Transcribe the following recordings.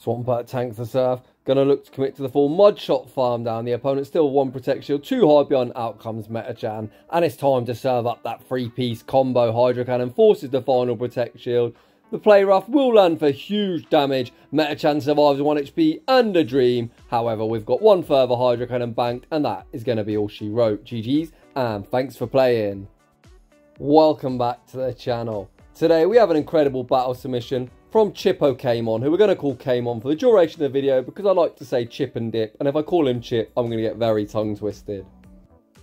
Swampert tanks the Surf. Gonna look to commit to the full Mud Shot farm down. The opponent still one Protect Shield, too high beyond. Out comes Metachan, and it's time to serve up that 3-piece combo. Hydro Cannon forces the final Protect Shield. The Play Rough will land for huge damage. Metachan survives 1 HP and a Dream. However, we've got one further Hydro Cannon banked, and that is going to be all she wrote. GG's, and thanks for playing. Welcome back to the channel. Today we have an incredible battle submission from ChipOKamon, who we're going to call Kamon for the duration of the video because I like to say Chip and Dip, and if I call him Chip, I'm going to get very tongue twisted.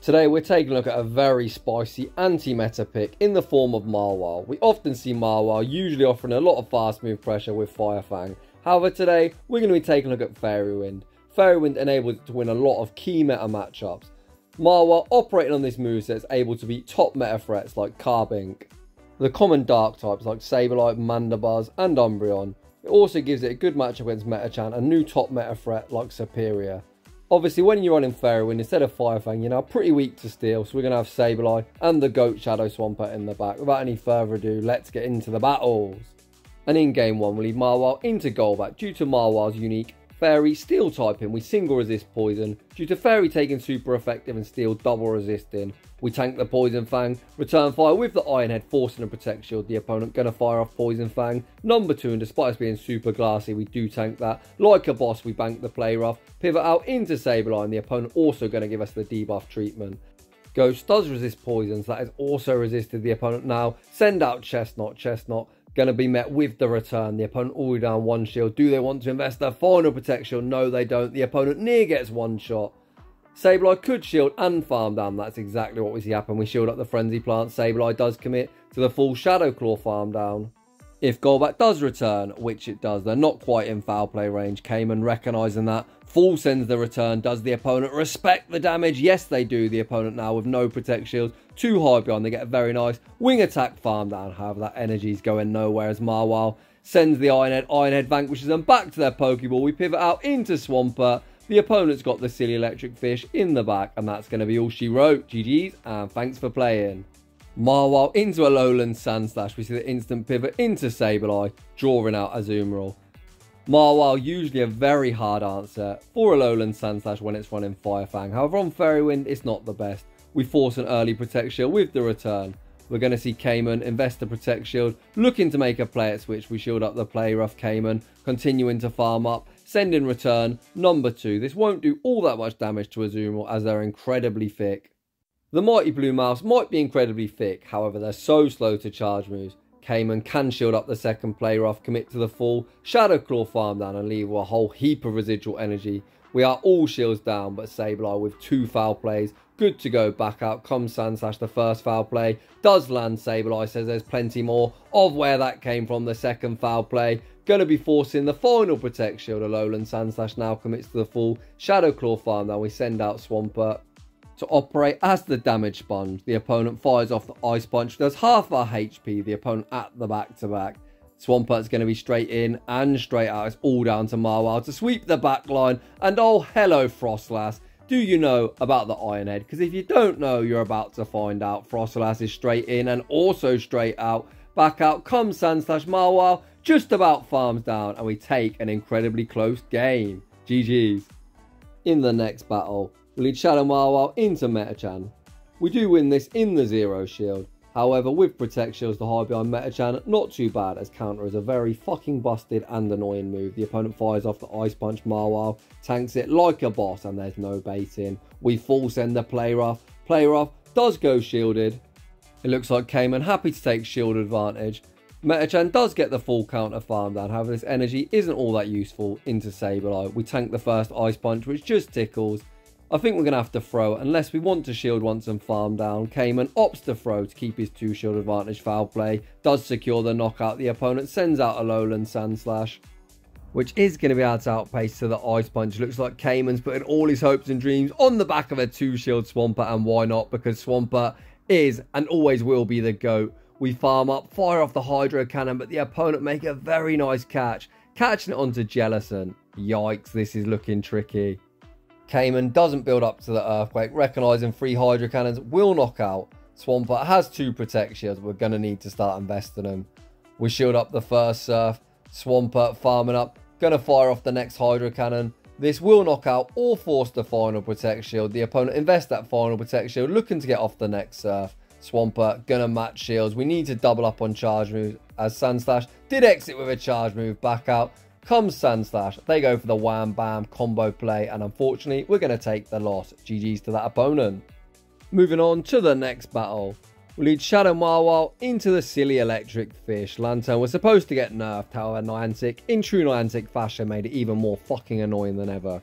Today we're taking a look at a very spicy anti-meta pick in the form of Mawile. We often see Mawile usually offering a lot of fast move pressure with Fire Fang. However, today we're going to be taking a look at Fairy Wind. Fairy Wind enables it to win a lot of key meta matchups. Mawile operating on this moveset is able to beat top meta threats like Carbink, the common dark types like Sableye, Mandibuzz and Umbreon. It also gives it a good matchup against Metachan, a new top meta threat like Serperior. Obviously, when you're running Fairy Wind instead of Fire Fang, you're now pretty weak to steel, so we're going to have Sableye and the GOAT Shadow Swampert in the back. Without any further ado, let's get into the battles. And in game 1, we lead Mawile into Golbat. Due to Mawile's unique Fairy Steel typing, we single resist Poison. Due to Fairy taking super effective and Steel double resisting, we tank the Poison Fang, return fire with the Iron Head, forcing a Protect Shield. The opponent gonna fire off Poison Fang number 2, and despite us being super glassy, we do tank that. Like a boss, we bank the Play Rough, pivot out into Sableye, and the opponent also gonna give us the debuff treatment. Ghost does resist poisons, that is also resisted the opponent now. Send out Chestnut, Chestnut going to be met with the return. The opponent already down 1 shield. Do they want to invest their final Protect Shield? No, they don't. The opponent near gets 1 shot. Sableye could shield and farm down. That's exactly what we see happen. We shield up the Frenzy Plant. Sableye does commit to the full Shadow Claw farm down. If Golbat does return, which it does, they're not quite in foul play range. Kamon recognising that, full sends the return. Does the opponent respect the damage? Yes, they do. The opponent now with no Protect Shields, too high beyond. They get a very nice Wing Attack farm down. However, that energy is going nowhere as Mawile sends the Iron Head. Iron Head vanquishes them back to their Pokeball. We pivot out into Swampert. The opponent's got the silly Electric Fish in the back, and that's going to be all she wrote. GG's, and thanks for playing. Mawile into a Alolan Sandslash. We see the instant pivot into Sableye, drawing out Azumarill. Mawile usually a very hard answer for a Alolan Sandslash when it's running Fire Fang. However, on Fairy Wind, it's not the best. We force an early Protect Shield with the return. We're going to see Kamon invest the Protect Shield, looking to make a player switch. We shield up the Play Rough Kamon, continuing to farm up, send in return number 2. This won't do all that much damage to Azumarill as they're incredibly thick. The Mighty Blue Mouse might be incredibly thick, however they're so slow to charge moves. Kamon can shield up the second Play Rough, commit to the full Shadow Claw farm down and leave a whole heap of residual energy. We are all shields down, but Sableye with 2 foul plays, good to go. Back out comes Sandslash, the first foul play does land. Sableye says there's plenty more of where that came from. The second foul play going to be forcing the final Protect Shield. Alolan Sandslash now commits to the full Shadow Claw farm down. We send out Swampert to operate as the damage sponge. The opponent fires off the Ice Punch, does half our HP. The opponent at the back-to-back. Swampert's going to be straight in and straight out. It's all down to Mawile to sweep the back line. And oh, hello, Frostlass. Do you know about the Iron Head? Because if you don't know, you're about to find out. Frostlass is straight in and also straight out. Back out comes Sandslash. Mawile just about farms down, and we take an incredibly close game. GG's. In the next battle, we lead Shadow Mawile into Metachan. We do win this in the Zero Shield. However, with Protect Shields, the high behind Metachan, not too bad, as counter is a very fucking busted and annoying move. The opponent fires off the Ice Punch. Mawile tanks it like a boss, and there's no baiting. We full send the Play Rough. Play Rough does go shielded. It looks like Kamon happy to take shield advantage. Metachan does get the full counter farm down. However, this energy isn't all that useful into Sableye. We tank the first Ice Punch, which just tickles. I think we're going to have to throw, unless we want to shield once and farm down. Kamon opts to throw to keep his 2 shield advantage. Foul play does secure the knockout. The opponent sends out a Alolan Sandslash, which is going to be able to outpace to the Ice Punch. Looks like Kamon's putting all his hopes and dreams on the back of a 2 shield Swampert, and why not? Because Swampert is and always will be the GOAT. We farm up, fire off the Hydro Cannon, but the opponent make a very nice catch, catching it onto Jellicent. Yikes, this is looking tricky. Kamon doesn't build up to the Earthquake, recognising 3 Hydro Cannons will knock out. Swampert has 2 Protect Shields. We're going to need to start investing them. We shield up the first Surf. Swampert farming up. Gonna fire off the next Hydro Cannon. This will knock out or force the final Protect Shield. The opponent invests that final Protect Shield, looking to get off the next Surf. Swampert gonna match shields. We need to double up on charge moves, as Sandslash did exit with a charge move. Back out comes Sandslash. They go for the wham bam combo play, and unfortunately we're gonna take the loss. GG's to that opponent. Moving on to the next battle. We lead Shadow Mawile into the silly electric fish. Lanturn was supposed to get nerfed, however Niantic, in true Niantic fashion, made it even more fucking annoying than ever.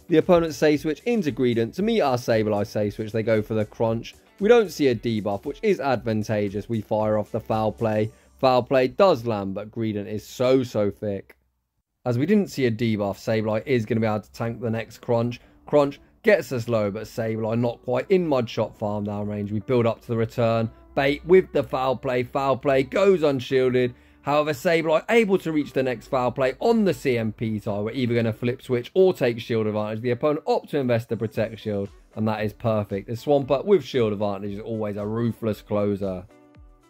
The opponent Safe Switch into Greedent. To meet our Sableye Safe Switch, they go for the Crunch. We don't see a debuff, which is advantageous. We fire off the Foul Play. Foul Play does land, but Greedent is so thick. As we didn't see a debuff, Sableye is going to be able to tank the next Crunch. Crunch gets us low, but Sableye not quite in Mudshot farm down range. We build up to the return. Bait with the Foul Play. Foul Play goes unshielded. However, Sableye able to reach the next Foul Play on the CMP tile. We're either going to flip switch or take shield advantage. The opponent opt to invest the Protect Shield, and that is perfect. The Swampert with shield advantage is always a ruthless closer.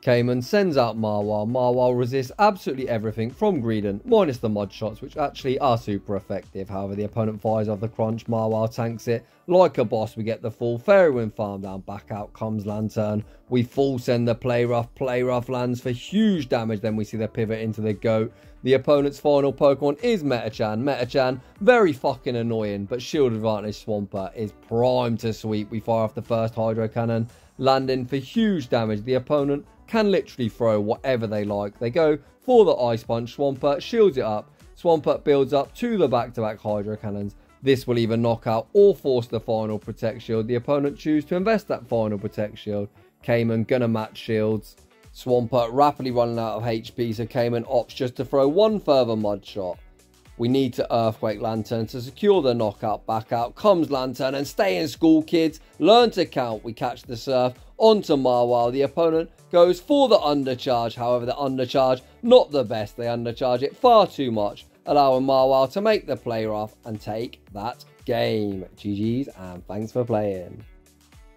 Cayman sends out Mawile. Mawile resists absolutely everything from Greedent, minus the mud shots, which actually are super effective. However, the opponent fires off the Crunch. Mawile tanks it like a boss. We get the full Fairy Wind farm down. Back out comes Lanturn. We full send the Play Rough. Play Rough lands for huge damage. Then we see the pivot into the Goat. The opponent's final Pokemon is Metachan. Metachan, very fucking annoying, but shield advantage Swampert is primed to sweep. We fire off the first Hydro Cannon, landing for huge damage. The opponent can literally throw whatever they like. They go for the Ice Punch. Swampert shields it up. Swampert builds up to the back-to-back Hydro Cannons. This will either knock out or force the final Protect Shield. The opponent chooses to invest that final Protect Shield. Cayman gonna match shields. Swampert rapidly running out of HP, so Cayman opts just to throw one further Mud Shot. We need to Earthquake Lanturn to secure the knockout. Back out comes Lanturn, and stay in school, kids. Learn to count. We catch the Surf onto Mawile. The opponent goes for the Undercharge. However, the Undercharge, not the best. They undercharge it far too much, allowing Mawile to make the play rough and take that game. GG's, and thanks for playing.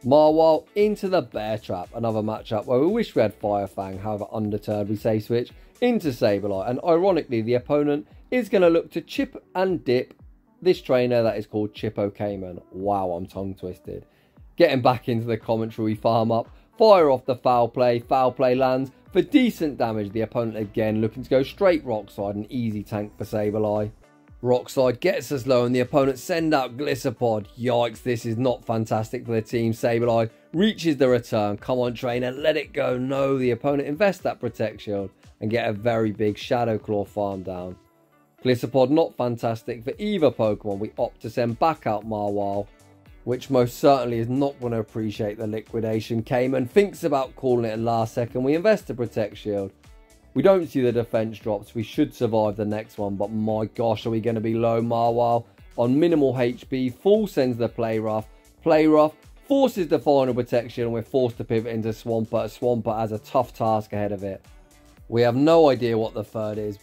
Mawile into the Bear Trap. Another matchup where we wish we had Fire Fang. However, undeterred, we Safe Switch into Sableye. And ironically, the opponent is going to look to chip and dip this trainer that is called Chippo Cayman. Wow, I'm tongue twisted. Getting back into the commentary, we farm up, fire off the Foul Play. Foul Play lands for decent damage. The opponent again looking to go straight Rock Slide, an easy tank for Sableye. Rock Slide gets us low, and the opponent send out Gliscopod. Yikes, this is not fantastic for the team. Sableye reaches the return. Come on, trainer, let it go. No, the opponent invests that Protect Shield and get a very big Shadow Claw farm down. Gliscopod not fantastic for either Pokemon. We opt to send back out Mawile, which most certainly is not going to appreciate the liquidation. Cayman thinks about calling it in last second. We invest the Protect Shield. We don't see the defense drops. We should survive the next one, but my gosh, are we going to be low? Mawile on minimal HP, full sends the Play Rough. Play Rough forces the final protection, and we're forced to pivot into Swampert. Swampert has a tough task ahead of it. We have no idea what the third is.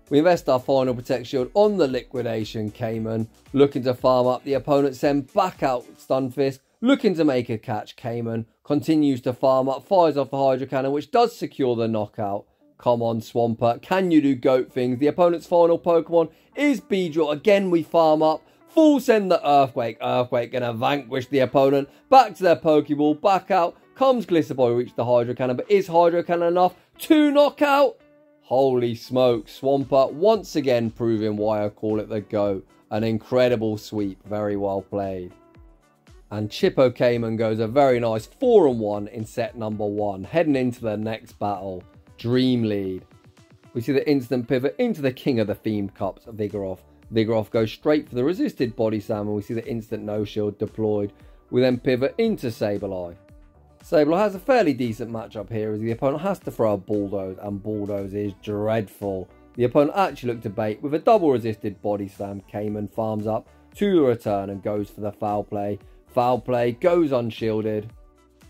We invest our final Protect Shield on the liquidation. Cayman looking to farm up. The opponent send back out Stunfisk, looking to make a catch. Cayman continues to farm up, fires off the Hydro Cannon, which does secure the knockout. Come on, Swampert, can you do goat things? The opponent's final Pokemon is Beedrill. Again, we farm up. Full send the Earthquake. Earthquake gonna vanquish the opponent. Back to their Pokeball. Back out comes Gliscopod, reach the Hydro Cannon. But is Hydro Cannon enough to knock out? Holy smoke. Swampert once again proving why I call it the GOAT. An incredible sweep. Very well played. And Chippo Cayman goes a very nice 4-1 in set number 1. Heading into the next battle. Dream Lead. We see the instant pivot into the king of the themed cups, Vigoroth. Vigoroth goes straight for the resisted Body Slam, and we see the instant no shield deployed. We then pivot into Sableye. Sableye has a fairly decent matchup here as the opponent has to throw a Bulldoze, and Bulldoze is dreadful. The opponent actually looked to bait with a double resisted Body Slam. Cayman farms up to the return and goes for the Foul Play. Foul Play goes unshielded.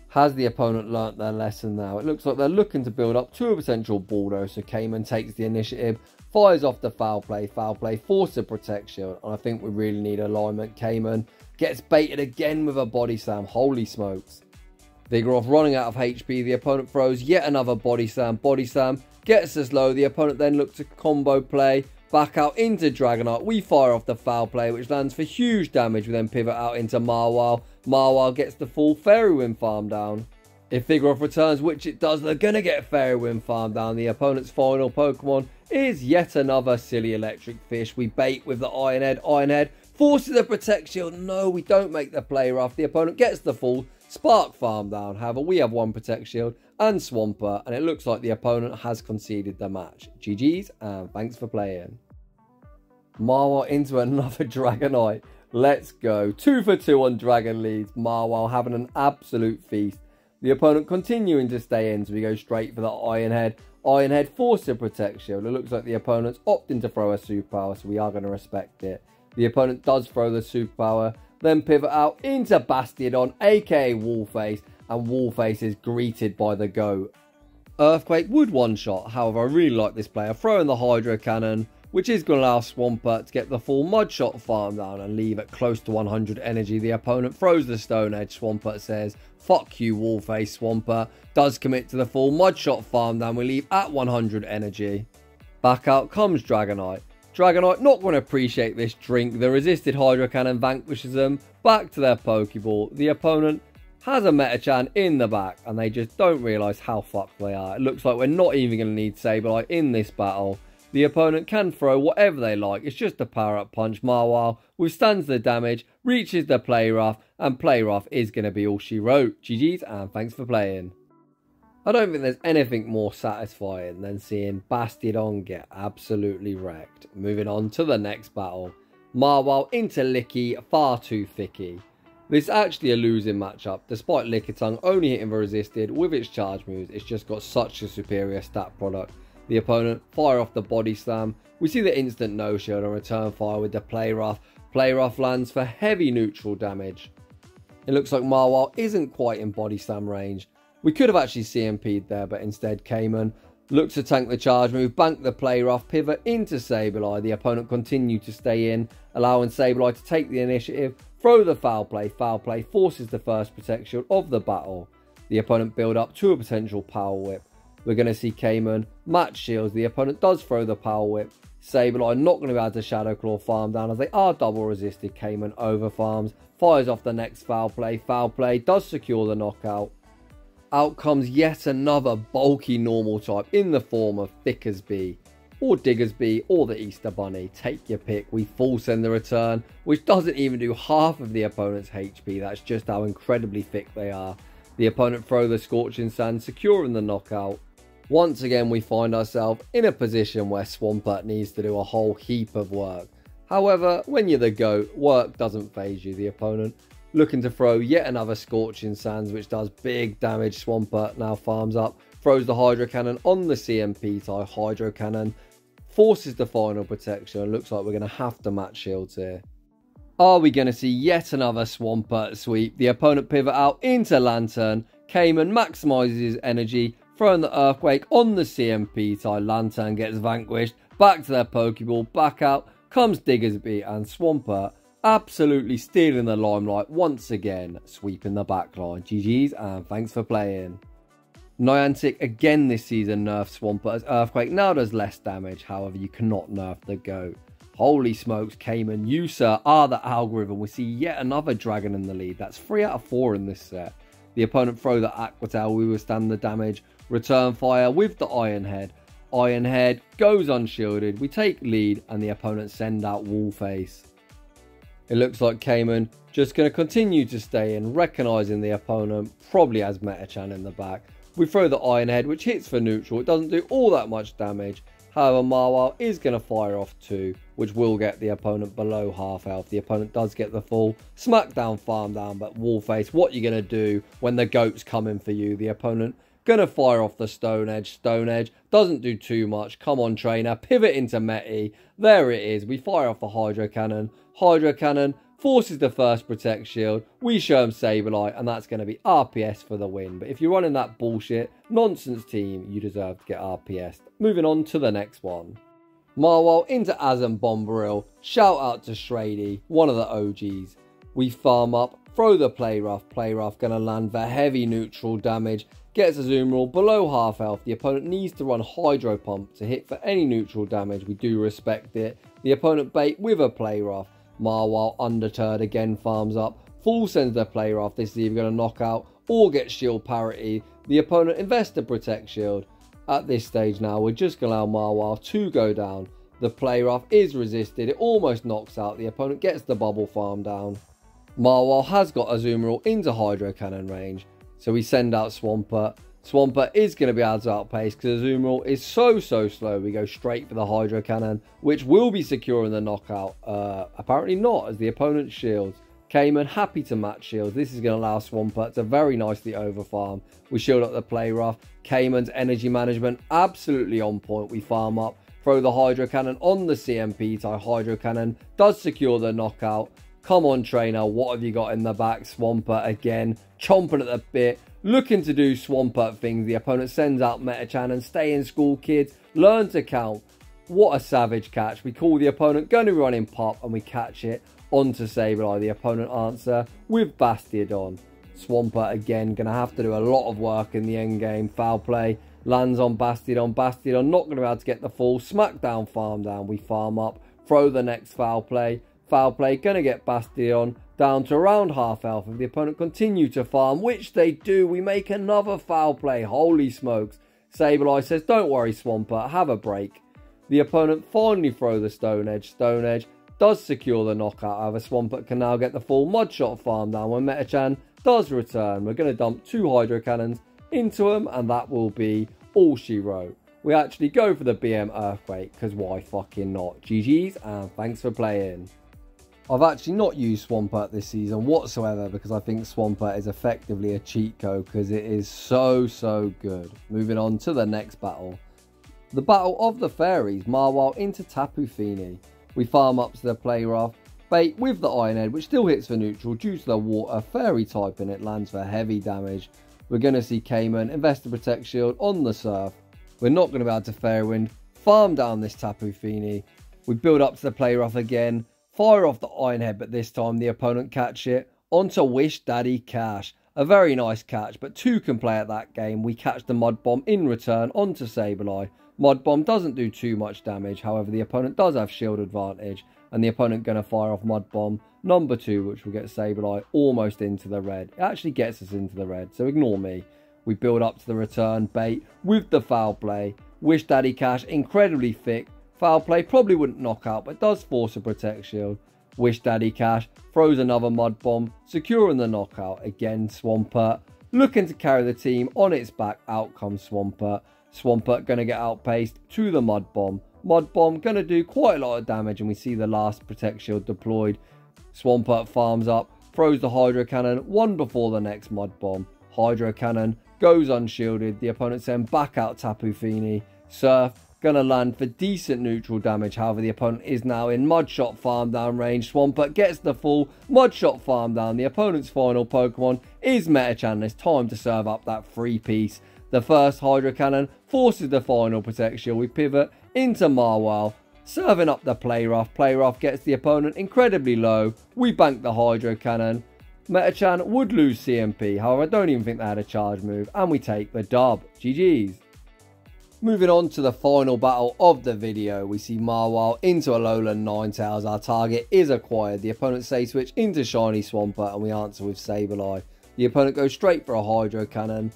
Has the opponent learnt their lesson now? It looks like they're looking to build up to a potential Bulldoze, so Cayman takes the initiative, fires off the Foul Play. Foul Play forces a Protect Shield, and I think we really need alignment. Cayman gets baited again with a Body Slam. Holy smokes. Vigoroth running out of HP. The opponent throws yet another Body Slam. Body Slam gets us low. The opponent then looks to combo play. Back out into Dragonite, we fire off the foul play, which lands for huge damage. We then pivot out into Mawile. Mawile gets the full Fairy Wind farm down. If Vigoroth returns, which it does, they're going to get Fairy Wind farm down. The opponent's final Pokemon is yet another silly electric fish. We bait with the Iron Head. Iron Head forces the Protect Shield. No, we don't make the play rough. The opponent gets the full Spark farm down. However, we have one Protect Shield and Swampert, and it looks like the opponent has conceded the match. GG's, and thanks for playing. Mawile into another Dragonite. Let's go. 2 for 2 on Dragon leads. Mawile having an absolute feast. The opponent continuing to stay in, so we go straight for the Iron Head. Iron Head forces a Protect Shield. It looks like the opponent's opting to throw a Superpower, so we are going to respect it. The opponent does throw the Superpower, then pivot out into Bastiodon, aka Wallface, and Wallface is greeted by the GOAT. Earthquake would one-shot, however I really like this player throwing the Hydro Cannon, which is going to allow Swampert to get the full Mud Shot farm down and leave it close to 100 energy. The opponent throws the Stone Edge. Swampert says, "Fuck you, Wallface." Swampert does commit to the full Mud Shot farm down. We leave at 100 energy. Back out comes Dragonite. Dragonite not going to appreciate this drink. The resisted Hydro Cannon vanquishes them. Back to their Pokeball. The opponent has a Metachan in the back, and they just don't realise how fucked they are. It looks like we're not even going to need Sableye in this battle. The opponent can throw whatever they like. It's just a power-up punch. Mawile withstands the damage, reaches the Play Rough, and Play Rough is going to be all she wrote. GG's, and thanks for playing. I don't think there's anything more satisfying than seeing Bastiodon get absolutely wrecked. Moving on to the next battle. Mawile into Licky, far too thicky. This is actually a losing matchup, despite Lickitung only hitting the resisted with its charge moves. It's just got such a superior stat product. The opponent fire off the Body Slam. We see the instant no shield and return fire with the Play Rough. Play Rough lands for heavy neutral damage. It looks like Mawile isn't quite in Body Slam range. We could have actually CMP'd there, but instead Cayman looks to tank the charge move, bank the Play Rough, pivot into Sableye. The opponent continued to stay in, allowing Sableye to take the initiative, throw the Foul Play. Foul Play forces the first Protect Shield of the battle. The opponent build up to a potential Power Whip. We're going to see Cayman match shields. The opponent does throw the Power Whip. Sableye not going to be able to Shadow Claw farm down as they are double resisted. Cayman over farms, fires off the next Foul Play. Foul Play does secure the knockout. Out comes yet another bulky normal type in the form of Thickersby or Diggersby or the Easter Bunny. Take your pick. We full send the return, which doesn't even do half of the opponent's HP. That's just how incredibly thick they are. The opponent throw the Scorching Sand, securing the knockout. Once again, we find ourselves in a position where Swampert needs to do a whole heap of work. However, when you're the GOAT, work doesn't faze you. The opponent looking to throw yet another Scorching Sands, which does big damage. Swampert now farms up, throws the Hydro Cannon on the CMP type. Hydro Cannon forces the final protection. Looks like we're going to have to match shields here. Are we going to see yet another Swampert sweep? The opponent pivot out into Lantern. Cayman maximises his energy, throwing the Earthquake on the CMP tie. Lantern gets vanquished. Back to their Pokeball. Back out comes Diggersby, and Swampert absolutely stealing the limelight once again, sweeping the backline. GG's, and thanks for playing. Niantic again this season nerfs Swampert as Earthquake now does less damage. However, you cannot nerf the GOAT. Holy smokes, Cayman, you sir are the algorithm. We see yet another dragon in the lead. That's 3 out of 4 in this set. The opponent throw the Aqua Tail. We withstand the damage. Return fire with the Iron Head. Iron Head goes unshielded. We take lead and the opponent send out Wallface. It looks like Cayman just going to continue to stay in, recognising the opponent probably has Metachan in the back. We throw the Iron Head, which hits for neutral. It doesn't do all that much damage. However, Mawile is going to fire off 2, which will get the opponent below half health. The opponent does get the full Smackdown farm down, but Wallface, what are you going to do when the GOAT's coming for you? The opponent going to fire off the Stone Edge. Stone Edge doesn't do too much. Come on, trainer. Pivot into Meti. There it is. We fire off the Hydro Cannon. Hydro Cannon forces the first Protect Shield. We show him Sableye, and that's going to be RPS for the win. But if you're running that bullshit nonsense team, you deserve to get RPS. Moving on to the next one. Mawile into Azam Bomberill. Shout out to Shrady, one of the OGs. We farm up, throw the Play Rough. Play Rough going to land for heavy neutral damage. gets Azumarill below half health. The opponent needs to run Hydro Pump to hit for any neutral damage. We do respect it. The opponent bait with a Play Rough. Mawile, undeterred, again farms up. Full sends their Play Rough. This is either going to knock out or get shield parity. The opponent invests a Protect Shield. At this stage now, we're just going to allow Mawile to go down. The Play Rough is resisted. It almost knocks out. The opponent gets the bubble farm down. Mawile has got Azumarill into Hydro Cannon range. So we send out Swampert. Swampert is going to be able to outpace because Azumarill is so slow. We go straight for the Hydro Cannon, which will be securing the knockout. Apparently not, as the opponent shields. Cayman happy to match shields. This is going to allow Swampert to very nicely overfarm. We shield up the Play Rough. Cayman's energy management absolutely on point. We farm up, throw the Hydro Cannon on the CMP type. Hydro Cannon does secure the knockout. Come on, trainer, what have you got in the back? Swampert again, chomping at the bit, looking to do Swampert things. The opponent sends out Metachan and stay in school, kids. Learn to count. What a savage catch. We call the opponent, going to run in Pop, and we catch it onto Sableye. The opponent answer with Bastiodon. Swampert again, going to have to do a lot of work in the end game. Foul play, lands on Bastiodon. Bastiodon not going to be able to get the full Smackdown farm down. We farm up, throw the next foul play. Foul play, going to get Bastiodon down to around half health. If the opponent continue to farm, which they do, we make another foul play. Holy smokes. Sableye says, don't worry, Swampert, have a break. The opponent finally throw the Stone Edge. Stone Edge does secure the knockout. However, Swampert can now get the full Mud Shot farm down when Metachan does return. We're going to dump 2 Hydro Cannons into him, and that will be all she wrote. We actually go for the BM Earthquake, because why fucking not? GG's, and thanks for playing. I've actually not used Swampert this season whatsoever because I think Swampert is effectively a cheat code because it is so good. Moving on to the next battle. The Battle of the Fairies, Mawile into Tapu Fini. We farm up to the Play Rough, bait with the Iron Head, which still hits for neutral due to the water fairy type, and it lands for heavy damage. We're going to see Cayman invest the Protect Shield on the Surf. We're not going to be able to Fairy Wind, farm down this Tapu Fini. We build up to the Play Rough again. Fire off the Iron Head, but this time the opponent catch it onto Wish Daddy Cash. A very nice catch, but 2 can play at that game. We catch the Mud Bomb in return onto Sableye. Mud Bomb doesn't do too much damage, however the opponent does have shield advantage, and the opponent going to fire off Mud Bomb number 2, which will get Sableye almost into the red. It actually gets us into the red, so ignore me. We build up to the return bait with the foul play. Wish Daddy Cash incredibly thick. Foul play probably wouldn't knock out, but does force a Protect Shield. Wish Daddy Cash throws another Mud Bomb, securing the knockout. Again, Swampert looking to carry the team on its back. Out comes Swampert. Swampert going to get outpaced to the Mud Bomb. Mud Bomb going to do quite a lot of damage, and we see the last Protect Shield deployed. Swampert farms up, throws the Hydro Cannon, one before the next Mud Bomb. Hydro Cannon goes unshielded. The opponent send back out Tapu Fini. Surf going to land for decent neutral damage. However, the opponent is now in Mud Shot farm down range. Swampert gets the full Mud Shot farm down. The opponent's final Pokemon is Metachan, and it's time to serve up that 3-piece. The first Hydro Cannon forces the final Protect Shield. We pivot into Mawile, serving up the Play Rough. Play Rough gets the opponent incredibly low. We bank the Hydro Cannon. Metachan would lose CMP. However, I don't even think they had a charge move, and we take the dub. GG's. Moving on to the final battle of the video, we see Mawile into Alolan Ninetales. Our target is acquired. The opponent Safe Switch into Shiny Swampert, and we answer with Sableye. The opponent goes straight for a Hydro Cannon.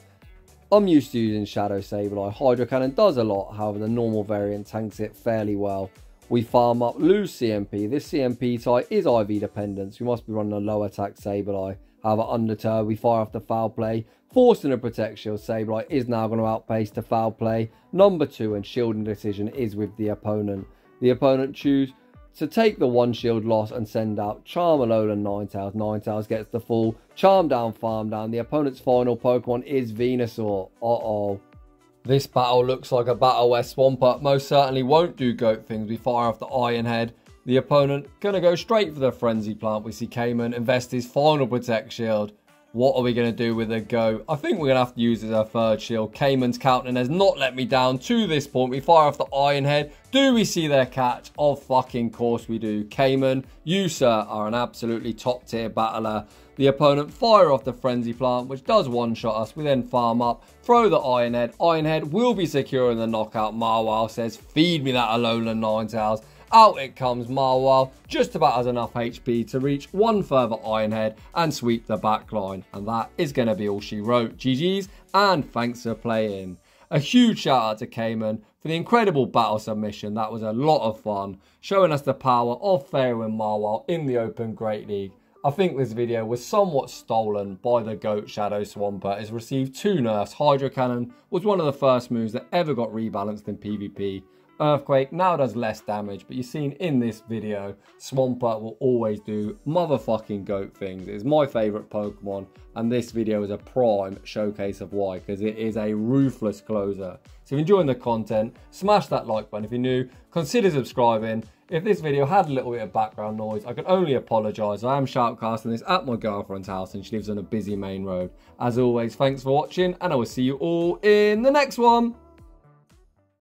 I'm used to using Shadow Sableye. Hydro Cannon does a lot, however the normal variant tanks it fairly well. We farm up, lose CMP. This CMP type is IV dependent, so we must be running a low attack Sableye. However, undeterred, we fire off the foul play, forcing a Protect Shield. Sableye is now going to outpace the foul play number 2, and shielding decision is with the opponent. The opponent choose to take the 1 shield loss and send out Charm Alolan Ninetales. Ninetales gets the full Charm down, farm down. The opponent's final Pokemon is Venusaur. This battle looks like a battle where Swampert most certainly won't do goat things. We fire off the Iron Head. The opponent going to go straight for the Frenzy Plant. We see Cayman invest his final Protect Shield. What are we going to do with the GOAT? I think we're going to have to use it as our third shield. Cayman's counting has not let me down to this point. We fire off the Iron Head. Do we see their catch? Of fucking course we do. Cayman, you, sir, are an absolutely top tier battler. The opponent fire off the Frenzy Plant, which does one-shot us. We then farm up, throw the Iron Head. Iron Head will be secure in the knockout. Mawile says, feed me that Alolan Ninetales. Out it comes. Mawile just about has enough HP to reach one further Iron Head and sweep the back line. And that is going to be all she wrote. GG's and thanks for playing. A huge shout out to Cayman for the incredible battle submission. That was a lot of fun, showing us the power of Fairwind Mawile in the Open Great League. I think this video was somewhat stolen by the GOAT Shadow Swampert. It's received 2 nerfs. Hydro Cannon was one of the first moves that ever got rebalanced in PvP. Earthquake now does less damage, but you've seen in this video, Swampert will always do motherfucking GOAT things. It's my favourite Pokemon, and this video is a prime showcase of why, because it is a ruthless closer. So if you're enjoying the content, smash that like button. If you're new, consider subscribing. If this video had a little bit of background noise, I can only apologise. I am shoutcasting this at my girlfriend's house and she lives on a busy main road. As always, thanks for watching and I will see you all in the next one.